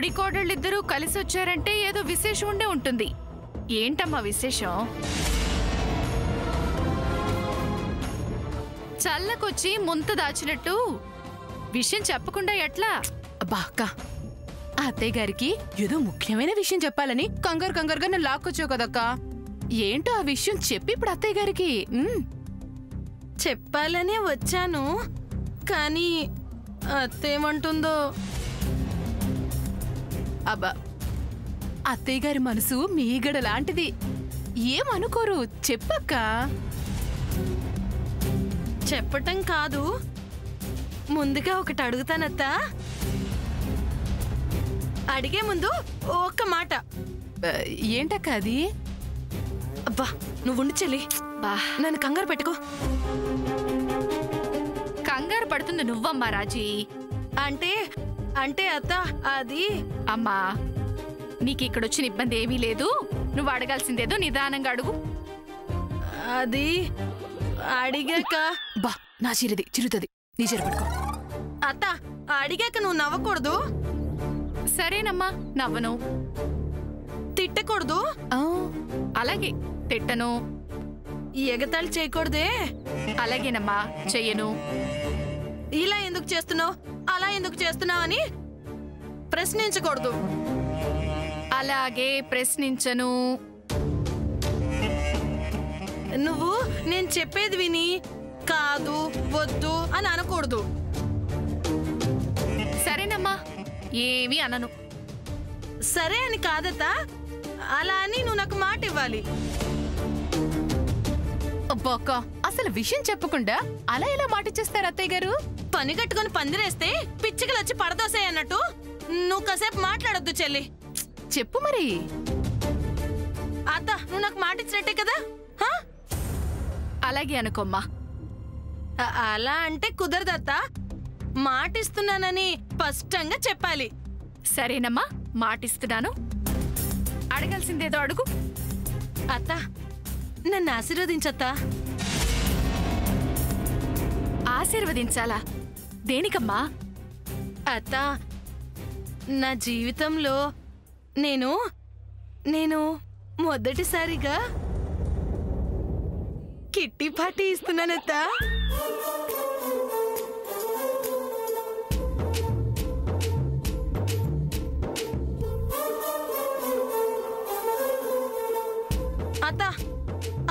తోడి కోడళ్ళిద్దరూ కలిసి వచ్చారంటే ఏదో విశేషం ఉండే ఉంటుంది. ఏంటమ్మా విశేషం? చల్లకొచ్చి ముంత దాచినట్టు విషయం చెప్పకుండా ఎట్లా? అబ్బా అక్క, అత్తయ్య గారికి ఏదో ముఖ్యమైన విషయం చెప్పాలని కంగారుగా నన్ను లాక్కొచ్చావు కదక్క. ఏంటో ఆ విషయం చెప్పి ఇప్పుడు అత్తయ్య గారికి. చెప్పాలనే వచ్చాను, కానీ అత్తేమంటుందో. అబ్బా, అత్తయ్య గారి మనసు మీగడ లాంటిది, ఏమనుకోరు, చెప్పక్క. చెప్పటం కాదు, ముందుగా ఒకటి అడుగుతానత్తా. అడిగే ముందు ఒక్క మాట. ఏంటక్క అది? అబ్బా నువ్వుండి చెల్లి, నన్ను కంగారు పెట్టుకో. కంగారు పడుతుంది నువ్వమ్మా రాజీ. అంటే అత్త, అది అమ్మా నీకిక్కడొచ్చిన ఇబ్బంది ఏమీ లేదు. నువ్వు అడగాల్సిందేదో నిదానంగా అడుగు. అది అడిగాక బా నా చిరుది చిరుతుంది, నీ చీర పట్టుకో. అత్త, అడిగాక నువ్వు నవ్వకూడదు. సరేనమ్మా, నవ్వను. తిట్టకూడదు. అలాగే, తిట్టను. ఎగతాళి చేయకూడదే. అలాగేనమ్మా, చెయ్యను. ఇలా ఎందుకు చేస్తున్నావు, అలా ఎందుకు చేస్తున్నావు అని ప్రశ్నించకూడదు. అలాగే, ప్రశ్నించను. నువ్వు నేను చెప్పేది విని కాదు వద్దు అని అనకూడదు. సరేనమ్మా, ఏమీ అనను. సరే అని కాదత్తా, అలా అని నువ్వు నాకు మాట ఇవ్వాలి. అబ్బక్క, అసలు విషయం చెప్పకుండా అలా ఎలా మాటిచ్చేస్తారు అత్తయ్య గారు? పని కట్టుకుని పందిరేస్తే పిచ్చికలు వచ్చి పడదోసాయి అన్నట్టు నువ్వు కాసేపు మాట్లాడొద్దు చెల్లి. చెప్పు మరి. అత్త, నువ్వు నాకు మాట ఇచ్చినట్టే కదా. అలాగే అనుకోమ్మా. అలా అంటే కుదరదత్తా, మాటిస్తున్నానని స్పష్టంగా చెప్పాలి. సరేనమ్మా, మాటిస్తున్నాను. అడగాల్సిందేదో అడుగు. అత్త, నన్ను ఆశీర్వదించత్తా. ఆశీర్వదించాలా? దేనికమ్మా? అత్త, నా జీవితంలో నేను మొదటిసారిగా కిట్టి పార్టీ ఇస్తున్నానత్తా. అత్త,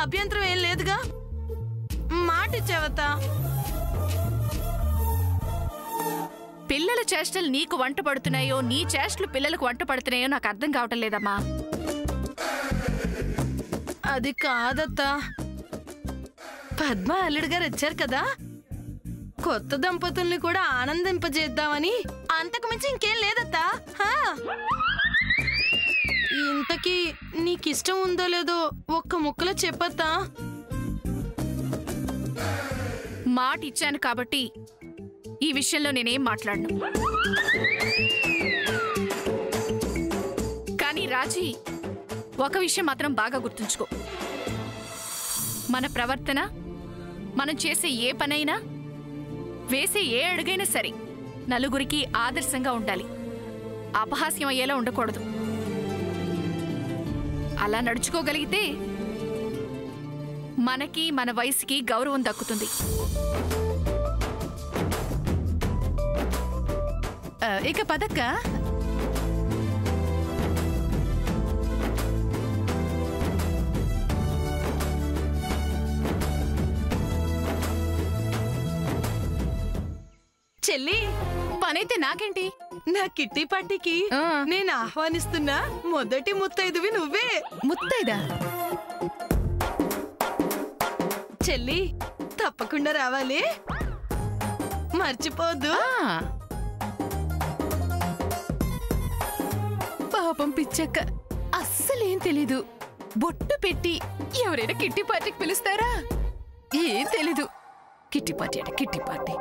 అభ్యంతరం ఏం లేదుగా? మాటిచ్చావత్తా. పిల్లల చేష్టలు నీకు వంట పడుతున్నాయో, నీ చేష్టలు పిల్లలకు వంట పడుతున్నాయో నాకు అర్థం కావటం లేదమ్మా. అది కాదత్తా, పద్మ అల్లుడు గారు వచ్చారు కదా, కొత్త దంపతుల్ని కూడా ఆనందింపజేద్దామని. అంతకు మించి ఇంకేం లేదత్తా. ఇంతకీ నీకిష్టం ఉందో లేదో ఒక్క ముక్కలో చెప్పత్తా. మాట ఇచ్చాను కాబట్టి ఈ విషయంలో నేనేం మాట్లాడను. కానీ రాజీ, ఒక విషయం మాత్రం బాగా గుర్తుంచుకో. మన ప్రవర్తన, మనం చేసే ఏ పనైనా, వేసే ఏ అడుగైనా సరే నలుగురికి ఆదర్శంగా ఉండాలి. అపహాస్యం అయ్యేలా ఉండకూడదు. అలా నడుచుకోగలిగితే మనకి, మన వయసుకి గౌరవం దక్కుతుంది. ఇక పదక్క. చెల్లి, పనైతే నాకేంటి? నా కిట్టి పార్టీకి నేను ఆహ్వానిస్తున్నా మొదటి ముత్తైదువి నువ్వే. ముత్తైదా? చెల్లి, తప్పకుండా రావాలి, మర్చిపోద్దు. పాపం పిచ్చక్క, అస్సలేం తెలీదు. బొట్టు పెట్టి ఎవరైనా కిట్టి పార్టీకి పిలుస్తారా? ఏం తెలీదు. కిట్టి పార్టీ అంటే కిట్టి పార్టీ.